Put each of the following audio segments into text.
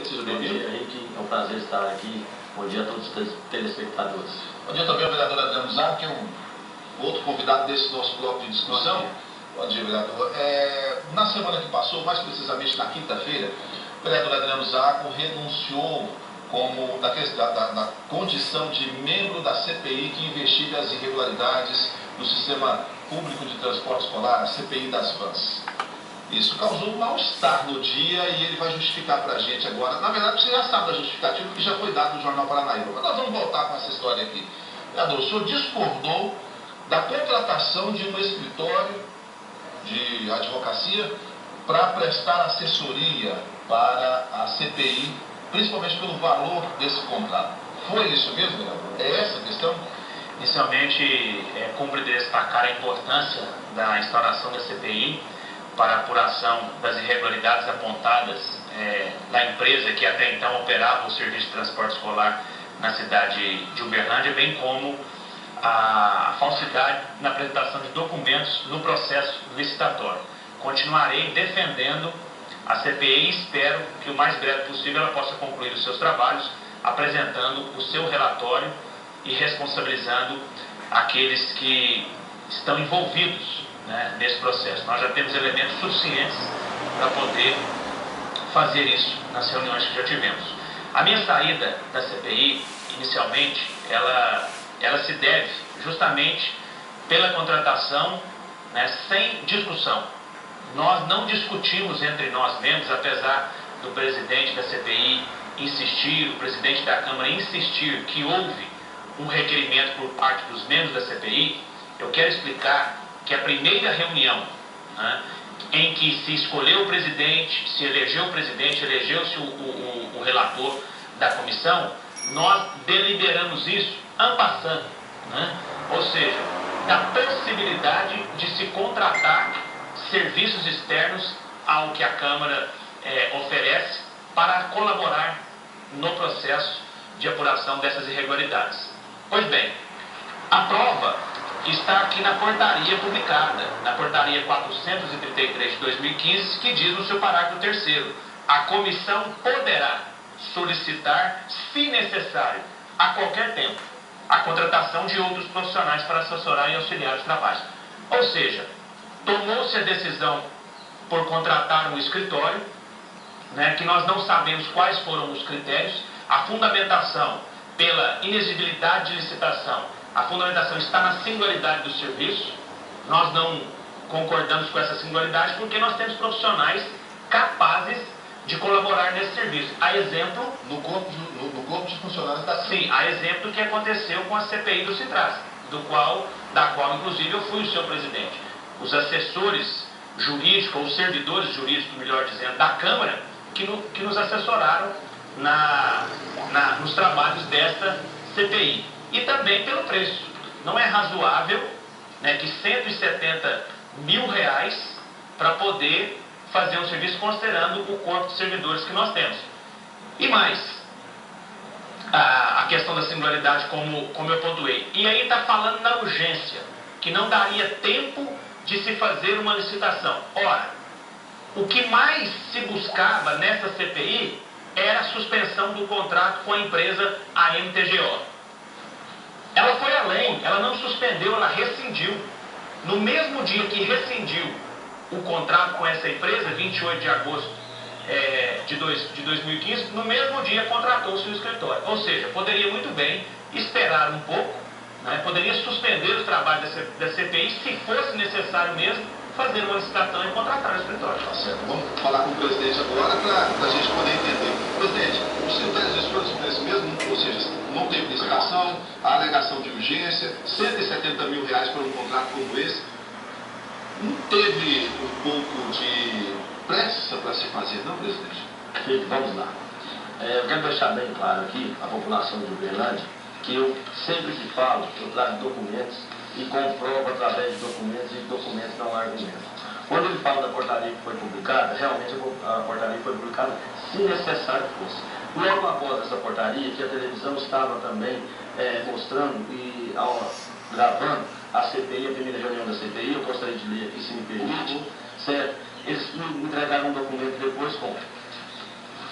Tarcísio, Bom bem-vindo. dia, Henrique. É um prazer estar aqui. Bom dia a todos os telespectadores. Bom dia também ao vereador Adriano Zago, que é um outro convidado desse nosso bloco de discussão. Bom dia, vereador. Na semana que passou, mais precisamente na quinta-feira, o vereador Adriano Zago renunciou da condição de membro da CPI que investiga as irregularidades do sistema público de transporte escolar, a CPI das vans. Isso causou um mal-estar no dia e ele vai justificar para a gente agora. Na verdade, você já sabe da justificativa que já foi dado no Jornal Paranaíba. Mas nós vamos voltar com essa história aqui. Vereador, o senhor discordou da contratação de um escritório de advocacia para prestar assessoria para a CPI, principalmente pelo valor desse contrato. Foi isso mesmo, vereador? É essa a questão? Inicialmente, cumpre destacar a importância da instauração da CPI para a apuração das irregularidades apontadas da empresa que até então operava o serviço de transporte escolar na cidade de Uberlândia, bem como a falsidade na apresentação de documentos no processo licitatório. Continuarei defendendo a CPI e espero que o mais breve possível ela possa concluir os seus trabalhos, apresentando o seu relatório e responsabilizando aqueles que estão envolvidos, né, nesse processo. Nós já temos elementos suficientes para poder fazer isso nas reuniões que já tivemos. A minha saída da CPI, inicialmente, ela se deve justamente pela contratação, né, sem discussão. Nós não discutimos entre nós membros, apesar do presidente da CPI insistir, o presidente da Câmara insistir que houve um requerimento por parte dos membros da CPI. Eu quero explicar que a primeira reunião, né, em que se escolheu o presidente, se elegeu o presidente, elegeu-se o relator da comissão, nós deliberamos isso en passant, né? Ou seja, da possibilidade de se contratar serviços externos ao que a Câmara oferece para colaborar no processo de apuração dessas irregularidades. Pois bem, a prova está aqui na portaria publicada, na portaria 433 de 2015, que diz no seu parágrafo 3º, a comissão poderá solicitar, se necessário, a qualquer tempo, a contratação de outros profissionais para assessorar e auxiliar os trabalhos. Ou seja, tomou-se a decisão por contratar um escritório, né, que nós não sabemos quais foram os critérios, a fundamentação pela inexigibilidade de licitação, a fundamentação está na singularidade do serviço. Nós não concordamos com essa singularidade porque nós temos profissionais capazes de colaborar nesse serviço. A exemplo... No corpo de funcionários da CPI. Sim, a exemplo do que aconteceu com a CPI do Citras, da qual inclusive eu fui o seu presidente. Os assessores jurídicos, ou servidores jurídicos, melhor dizendo, da Câmara, que nos assessoraram nos trabalhos desta CPI. E também pelo preço. Não é razoável, né, que R$170 mil para poder fazer um serviço considerando o corpo de servidores que nós temos. E mais, a questão da singularidade, como eu pontuei. E aí está falando da urgência, que não daria tempo de se fazer uma licitação. Ora, o que mais se buscava nessa CPI era a suspensão do contrato com a empresa AMTGO. Ela foi além, ela não suspendeu, ela rescindiu. No mesmo dia que rescindiu o contrato com essa empresa, 28 de agosto de 2015, no mesmo dia contratou-se o escritório. Ou seja, poderia muito bem esperar um pouco, né, poderia suspender os trabalhos da CPI, se fosse necessário mesmo, fazer uma licitação e contratar o escritório. Tá certo. Vamos falar com o presidente agora para a gente poder entender. Presidente, os critérios de escolha são esses mesmos, ou seja, não teve licitação, a alegação de urgência, R$170 mil para um contrato como esse. Não teve um pouco de pressa para se fazer, não, presidente? Sim, vamos lá. Eu quero deixar bem claro aqui, a população de Uberlândia, que eu sempre que falo, eu trago documentos e comprovo através de documentos, e documentos não argumentam. Quando ele fala da portaria que foi publicada, realmente a portaria foi publicada se necessário fosse. Logo após essa portaria, que a televisão estava também mostrando e gravando a CPI, a primeira reunião da CPI, eu gostaria de ler aqui, se me permite, certo? Eles me entregaram um documento depois com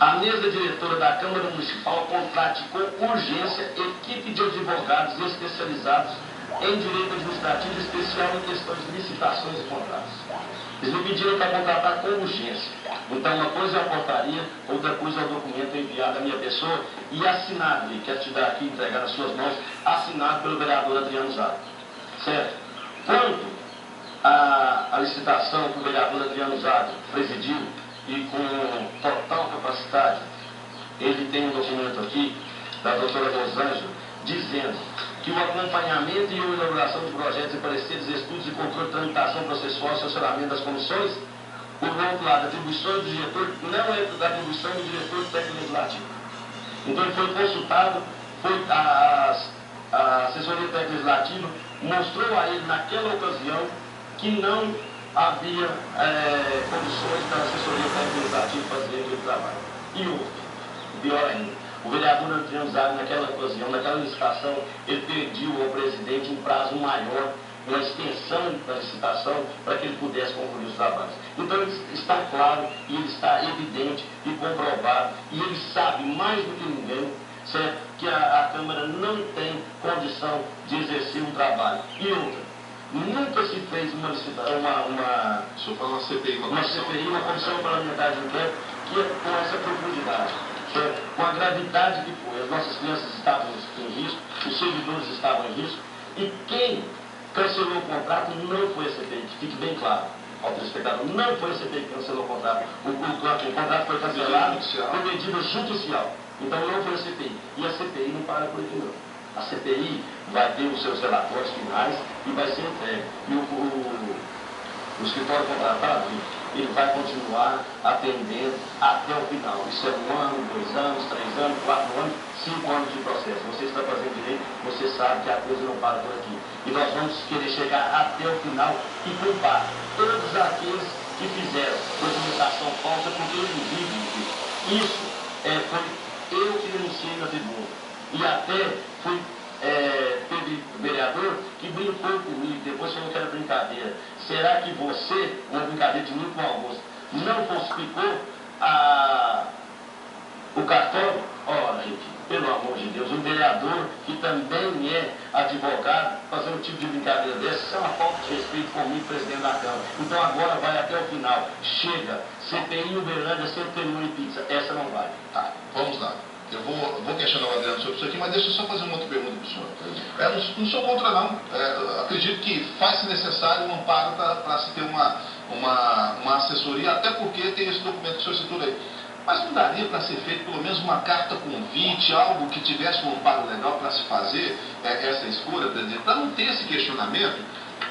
A mesa diretora da Câmara Municipal contrate com urgência equipe de advogados especializados em direito administrativo especial em questões de licitações e contratos. Eles me pediram para contratar com urgência. Então, uma coisa é a portaria, outra coisa é o documento enviado à minha pessoa e assinado, e quero te dar aqui, entregar nas suas mãos, assinado pelo vereador Adriano Zago. Certo? Quanto à licitação que o vereador Adriano Zago presidiu e com total capacidade, ele tem um documento aqui da doutora Rosângela dizendo que o acompanhamento e a elaboração de projetos e pareceres, estudos e controle de tramitação processual e sancionamento das comissões, por outro lado, a atribuição do diretor não é da atribuição do diretor técnico legislativo. Então ele foi consultado, a assessoria técnica legislativa mostrou a ele naquela ocasião que não havia condições da assessoria técnica legislativa fazer aquele trabalho. E outro, pior ainda, o vereador Adriano Zago, naquela ocasião, naquela licitação, ele pediu ao presidente um prazo maior, uma extensão da licitação, para que ele pudesse concluir os trabalhos. Então está claro, e ele está evidente e comprovado, e ele sabe mais do que ninguém, certo, que a Câmara não tem condição de exercer um trabalho. E outra, nunca se fez uma licitação, uma CPI, uma comissão parlamentar de inquérito, que é com essa profundidade. Com a gravidade que foi, as nossas crianças estavam em risco, os servidores estavam em risco, e quem cancelou o contrato não foi a CPI, que fique bem claro ao telespectador, não foi a CPI que cancelou o contrato. O contrato foi cancelado por medida judicial, então não foi a CPI. E a CPI não para por aqui não. A CPI vai ter os seus relatórios finais e vai ser entregue. E o escritório contratado, ele vai continuar atendendo até o final. Isso é 1 ano, 2 anos, 3 anos, 4 anos, 5 anos de processo. Você está fazendo direito, você sabe que a coisa não para por aqui. E nós vamos querer chegar até o final e culpar todos aqueles que fizeram documentação falsa, porque inclusive isso foi eu que denunciei na tribuna. E até teve vereador que brincou comigo, depois falou que era brincadeira. Será que você, uma brincadeira de mim com o Augusto, não falsificou o cartório? Ora, gente, pelo amor de Deus, um vereador que também é advogado, fazer um tipo de brincadeira dessa, isso é uma falta de respeito comigo, presidente da Câmara. Então agora vai até o final. Chega, CPI Uberlândia, sempre termina em pizza. Essa não vai. Tá, vamos lá. Eu vou questionar o Adriano sobre isso aqui, mas deixa eu só fazer uma outra pergunta para o senhor. Não sou contra, não. Acredito que faz-se necessário um amparo para se ter uma assessoria, até porque tem esse documento que o senhor citou aí. Mas não daria para ser feito pelo menos uma carta convite, algo que tivesse um amparo legal para se fazer essa escolha, presidente, para não ter esse questionamento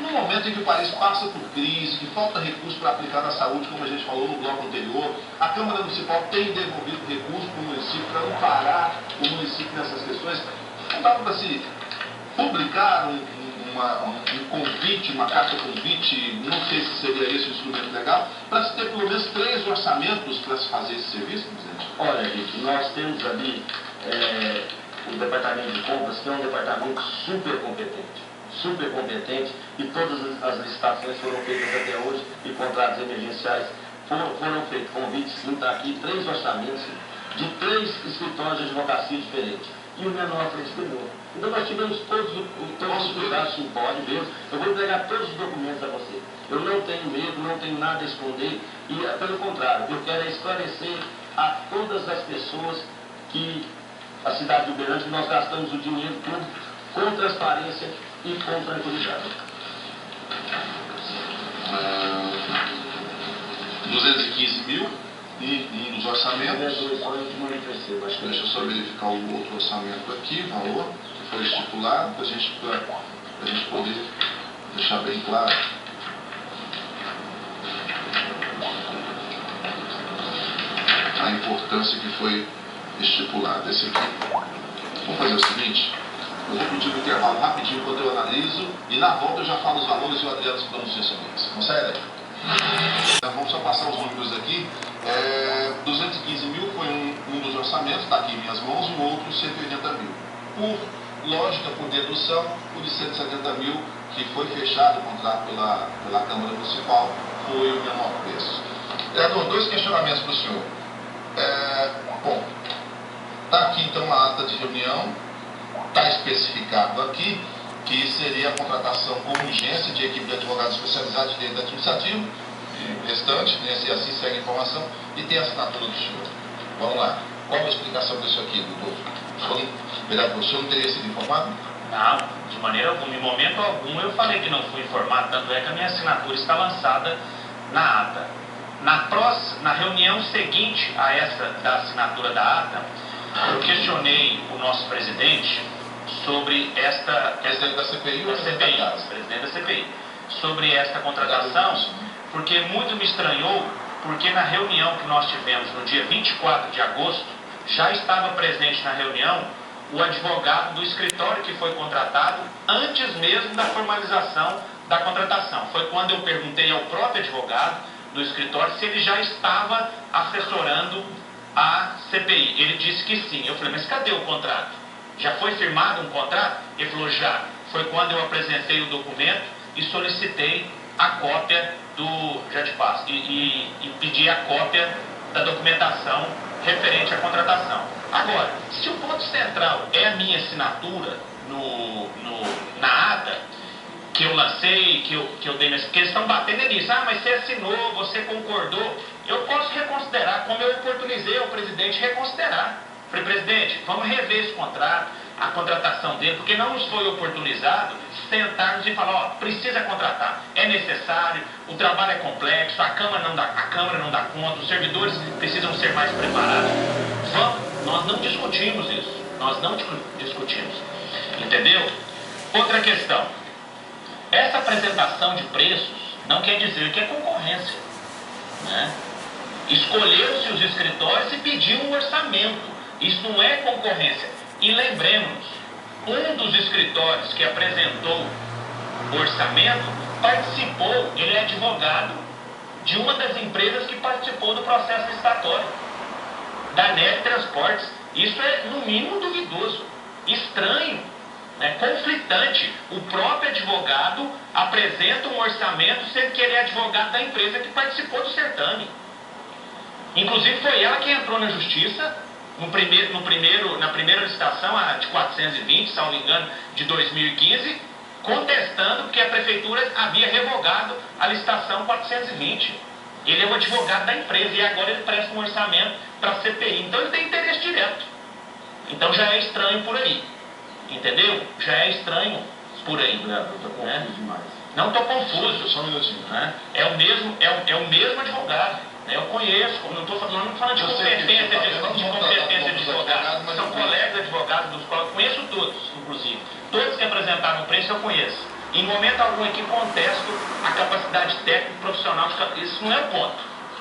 no momento em que o país passa por crise, que falta recurso para aplicar na saúde, como a gente falou no bloco anterior. A Câmara Municipal tem devolvido recursos para o município para não parar o município nessas questões. Não dá para se publicar um convite, uma carta convite, não sei se seria esse o instrumento legal, para se ter pelo menos 3 orçamentos para se fazer esse serviço, presidente? Olha, gente, nós temos ali o departamento de compras, que é um departamento super competente, e todas as licitações foram feitas até hoje e contratos emergenciais foram feitos convites, sim, está aqui 3 orçamentos de 3 escritórios de advocacia diferentes. E o menor foi exterior. Então nós tivemos todos os cuidados, sim, pode mesmo. Eu vou entregar todos os documentos a você. Eu não tenho medo, não tenho nada a esconder, e pelo contrário, eu quero esclarecer a todas as pessoas que a cidade de Uberlândia, que nós gastamos o dinheiro público com transparência e com tranquilidade. 215 mil, um dos orçamentos. Deixa eu só verificar o outro orçamento aqui, valor que foi estipulado, para a gente poder deixar bem claro. A importância que foi estipulada. Esse aqui. Vamos fazer o seguinte. Eu vou pedir um intervalo rapidinho quando eu analiso e na volta eu já falo os valores e o Adriano se pronuncia sobre isso. Consegue? Então vamos só passar os números aqui. 215 mil foi um dos orçamentos, está aqui em minhas mãos, e o outro 180 mil. Por lógica, por dedução, o de 170 mil, que foi fechado o contrato pela Câmara Municipal, foi o menor preço. Vereador, 2 questionamentos para o senhor. Bom, está aqui então a ata de reunião, está especificado aqui que seria a contratação com urgência de equipe de advogados especializados de direito administrativo, e restante, né, e assim segue a informação, e tem a assinatura do senhor. Vamos lá. Qual a explicação disso aqui, doutor? Vereador, o senhor não teria sido informado? Não, de maneira alguma. Em momento algum eu falei que não fui informado, tanto é que a minha assinatura está lançada na ata. Na reunião seguinte a essa da assinatura da ata, eu questionei o nosso presidente sobre esta... Presidente da CPI ou presidente da CPI. Sobre esta contratação, porque muito me estranhou, porque na reunião que nós tivemos no dia 24 de agosto, já estava presente na reunião o advogado do escritório que foi contratado antes mesmo da formalização da contratação. Foi quando eu perguntei ao próprio advogado do escritório se ele já estava assessorando a CPI. Ele disse que sim. Eu falei, mas cadê o contrato? Já foi firmado um contrato? Ele falou, já. Foi quando eu apresentei o documento e solicitei a cópia do... Já te passo. E pedi a cópia da documentação referente à contratação. Agora, se o ponto central é a minha assinatura na ata, que eu lancei, que eu dei, porque eles estão batendo nisso, mas você assinou, você concordou, eu posso reconsiderar, como eu oportunizei ao presidente reconsiderar. Falei, presidente, vamos rever esse contrato, a contratação dele, porque não nos foi oportunizado sentarmos e falar, ó, precisa contratar, é necessário, o trabalho é complexo, a Câmara não dá conta, os servidores precisam ser mais preparados. Nós não discutimos isso, nós não discutimos, entendeu? Outra questão, essa apresentação de preços não quer dizer que é concorrência, né? Escolheram-se os escritórios e pediu um orçamento, isso não é concorrência. E lembremos, um dos escritórios que apresentou o orçamento participou, ele é advogado de uma das empresas que participou do processo licitatório, da NET Transportes. Isso é, no mínimo, duvidoso, estranho, né, conflitante. O próprio advogado apresenta um orçamento sendo que ele é advogado da empresa que participou do certame. Inclusive, foi ela que entrou na justiça na primeira licitação, a de 420, salvo engano, de 2015, contestando que a prefeitura havia revogado a licitação 420. Ele é o advogado da empresa e agora ele presta um orçamento para a CPI. Então ele tem interesse direto. Então já é estranho por aí. Entendeu? Já é estranho por aí. Né? Não estou confuso. Só um minutinho. Né? É o mesmo advogado. Eu conheço, não estou falando de competência de advogado, são colegas advogados dos quais eu conheço todos, inclusive. Todos que apresentaram o preço eu conheço. Em momento algum aqui contesto a capacidade técnica e profissional. Isso não é o ponto.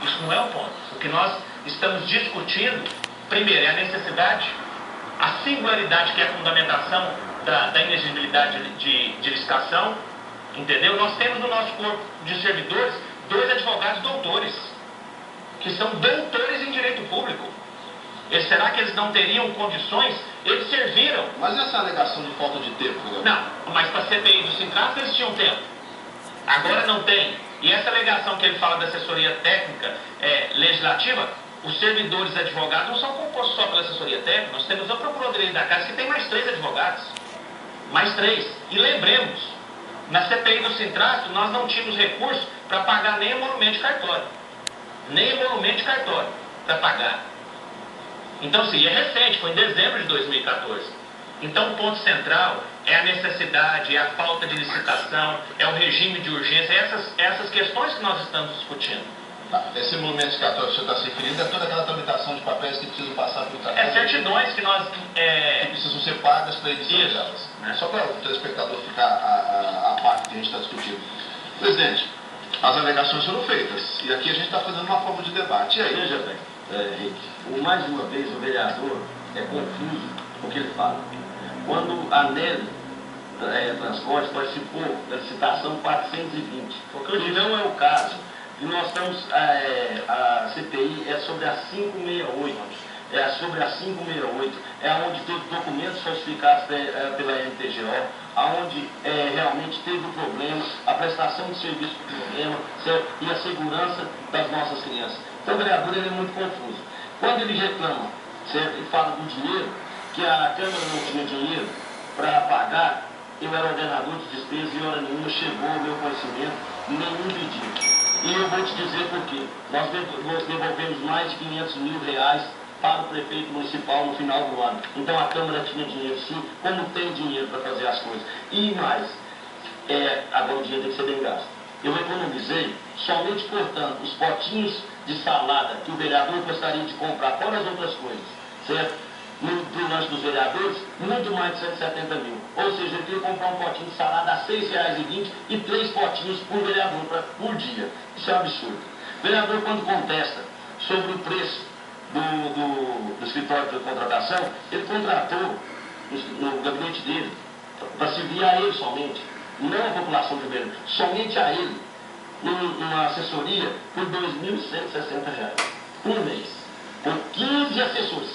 Isso não é o ponto. O que nós estamos discutindo, primeiro, é a necessidade, a singularidade que é a fundamentação da inexigibilidade de licitação, entendeu? Nós temos no nosso corpo de servidores 2 advogados doutores, que são doutores em direito público. Será que eles não teriam condições? Eles serviram. Mas essa alegação de falta de tempo, né? Não, mas para a CPI do Sintrato eles tinham tempo. Agora não tem. E essa alegação que ele fala da assessoria técnica legislativa, os servidores advogados não são compostos só pela assessoria técnica, nós temos a Procuradoria da Casa que tem mais 3 advogados. Mais 3. E lembremos, na CPI do Sintrato nós não tínhamos recurso para pagar nem emolumento de cartório. Nem emolumento de cartório para pagar. Então, sim, é recente, foi em dezembro de 2014. Então, o ponto central é a necessidade, é a falta de licitação, é o regime de urgência, essas questões que nós estamos discutindo. Esse emolumento de cartório que você está se referindo é toda aquela tramitação de papéis que precisam passar pelo cartório. É certidões que nós... que precisam ser pagas para a edição delas. Né? Só para o telespectador ficar a parte que a gente está discutindo. Presidente, as alegações foram feitas. E aqui a gente está fazendo uma forma de debate. E aí? Veja bem, mais uma vez o vereador é confuso com o que ele fala. Quando a NEL Transporte participou da licitação 420, porque hoje não é o caso. E nós estamos, a CPI é sobre a 568, é sobre a 568, é onde teve documentos falsificados pela MTGO, aonde realmente teve o problema, a prestação de serviço do problema e a segurança das nossas crianças. Então o vereador ele é muito confuso. Quando ele reclama, certo? E fala do dinheiro, que a Câmara não tinha dinheiro para pagar, eu era ordenador de despesas e hora nenhuma chegou ao meu conhecimento nenhum pedido. E eu vou te dizer por quê. Nós devolvemos mais de R$500 mil para o prefeito municipal no final do ano. Então a Câmara tinha dinheiro sim, como tem dinheiro para fazer as coisas. E mais, agora o dinheiro tem que ser bem gasto. Eu economizei somente cortando os potinhos de salada que o vereador gostaria de comprar, fora as outras coisas, certo? No lanche dos vereadores, muito mais de 170 mil. Ou seja, ele queria comprar um potinho de salada a R$6,20 e 3 potinhos por vereador por dia. Isso é um absurdo. O vereador, quando contesta sobre o preço do escritório de contratação, ele contratou no gabinete dele, para servir a ele somente, não a população de Ribeirão, somente a ele, numa assessoria por R$2.160 por mês. Com 15 assessores,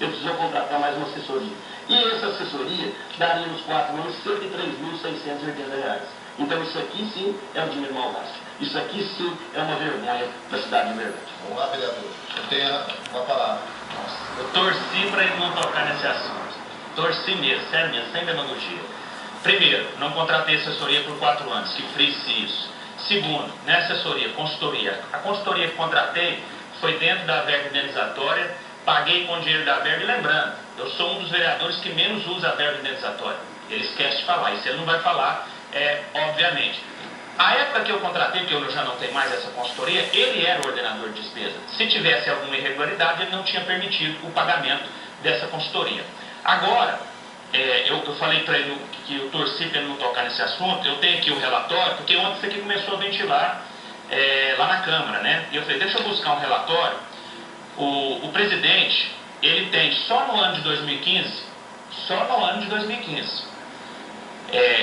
eu precisou contratar mais uma assessoria. E essa assessoria daria nos 4 anos R$103.680. Então isso aqui sim é um dinheiro mal gasto. Isso aqui sim é uma vergonha da cidade de Uberlândia. Vamos lá, vereador. Eu tenho uma palavra. Eu torci para ele não tocar nesse assunto. Torci mesmo, sério mesmo, sem demagogia. Primeiro, não contratei assessoria por 4 anos, que frise isso. Segundo, nessa assessoria, consultoria. A consultoria que contratei foi dentro da verba indenizatória, paguei com o dinheiro da verba, e lembrando, eu sou um dos vereadores que menos usa a verba indenizatória. Ele esquece de falar, isso ele não vai falar, obviamente. A época que eu contratei, porque eu já não tenho mais essa consultoria, ele era o ordenador de despesa. Se tivesse alguma irregularidade, ele não tinha permitido o pagamento dessa consultoria. Agora, eu falei para ele que eu torci para ele não tocar nesse assunto, eu tenho aqui o relatório, porque ontem isso aqui começou a ventilar lá na Câmara, né? E eu falei, deixa eu buscar um relatório. O presidente, ele tem só no ano de 2015,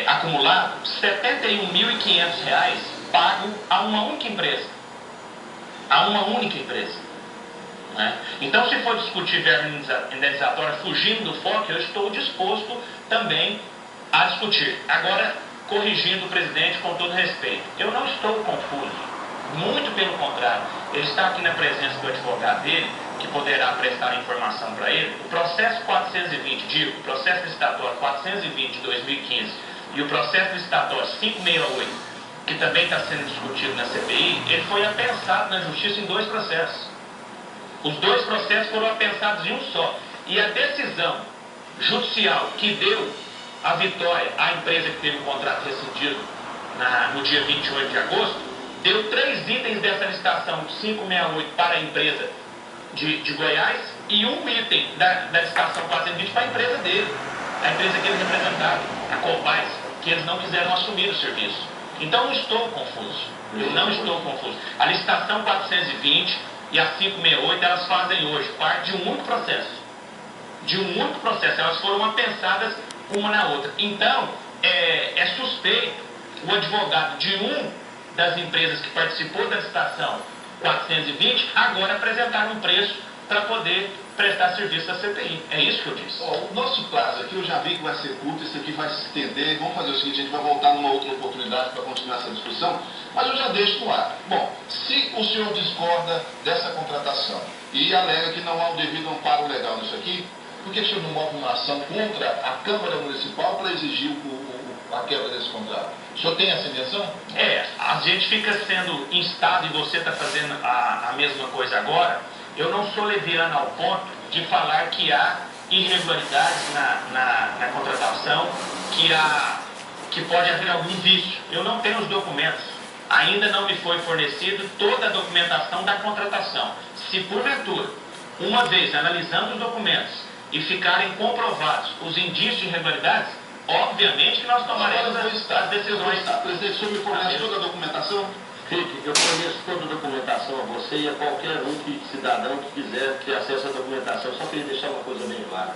acumulado R$71.500 pago a uma única empresa. Né? Então, se for discutir verba indenizatória fugindo do foco, eu estou disposto também a discutir. Agora, corrigindo o presidente com todo respeito, eu não estou confuso. Muito pelo contrário, ele está aqui na presença do advogado dele, que poderá prestar informação para ele. O processo 420, o processo licitatório 420 de 2015 e o processo licitatório 568, que também está sendo discutido na CPI, ele foi apensado na Justiça em 2 processos. Os 2 processos foram apensados em um só. E a decisão judicial que deu a vitória à empresa que teve o contrato rescindido no dia 28 de agosto, deu 3 itens dessa licitação 568 para a empresa de Goiás e 1 item da licitação 420 para a empresa dele, a empresa que ele representava, a Copaz, que eles não quiseram assumir o serviço. Então não estou confuso, eu não estou confuso. A licitação 420 e a 568, elas fazem hoje parte de um único processo, elas foram apensadas uma na outra. Então, é suspeito o advogado de das empresas que participou da licitação 420 agora apresentar um preço para poder prestar serviço à CPI. É isso que eu disse. O nosso prazo aqui, eu já vi que vai ser curto, isso aqui vai se estender. Vamos fazer o seguinte, a gente vai voltar numa outra oportunidade para continuar essa discussão, mas eu já deixo no ar. Bom, se o senhor discorda dessa contratação e alega que não há o devido amparo legal nisso aqui, por que o senhor não move uma ação contra a Câmara Municipal para exigir a quebra desse contrato? O senhor tem essa intenção? A gente fica sendo instado, e você está fazendo a mesma coisa agora. Eu não sou leviano ao ponto de falar que há irregularidades na contratação, que pode haver algum vício. Eu não tenho os documentos. Ainda não me foi fornecido toda a documentação da contratação. Se porventura, uma vez analisando os documentos e ficarem comprovados os indícios de irregularidades, obviamente que nós tomaremos as decisões. Presidente, o senhor me fornece toda a documentação? Fique, eu forneço toda a documentação a você e a qualquer cidadão que quiser ter acesso à documentação. Só queria deixar uma coisa bem clara.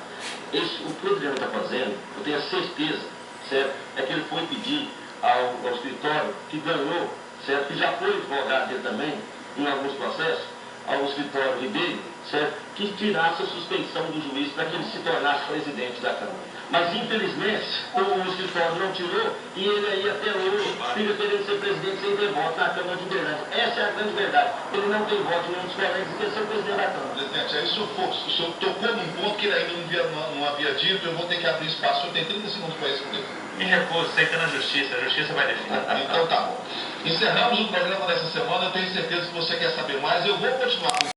O que o Adriano está fazendo, eu tenho a certeza, certo? É que ele foi pedir ao escritório que ganhou, certo? Que já foi advogado dele também, em alguns processos, ao escritório Ribeiro, certo? Que tirasse a suspeição do juiz para que ele se tornasse presidente da Câmara. Mas, infelizmente, o escritório não tirou e ele aí até hoje fica querendo ser presidente sem ter voto na Câmara de Uberlândia. Essa é a grande verdade. Ele não tem voto em nenhum dos colegas e quer ser presidente da Câmara. Presidente, aí o senhor tocou num ponto que ele ainda não havia dito, eu vou ter que abrir espaço, o senhor tem 30 segundos para responder. Me recuso, sei que é na justiça, a justiça vai definir. Então tá bom. Encerramos o programa dessa semana, eu tenho certeza que você quer saber mais, eu vou continuar com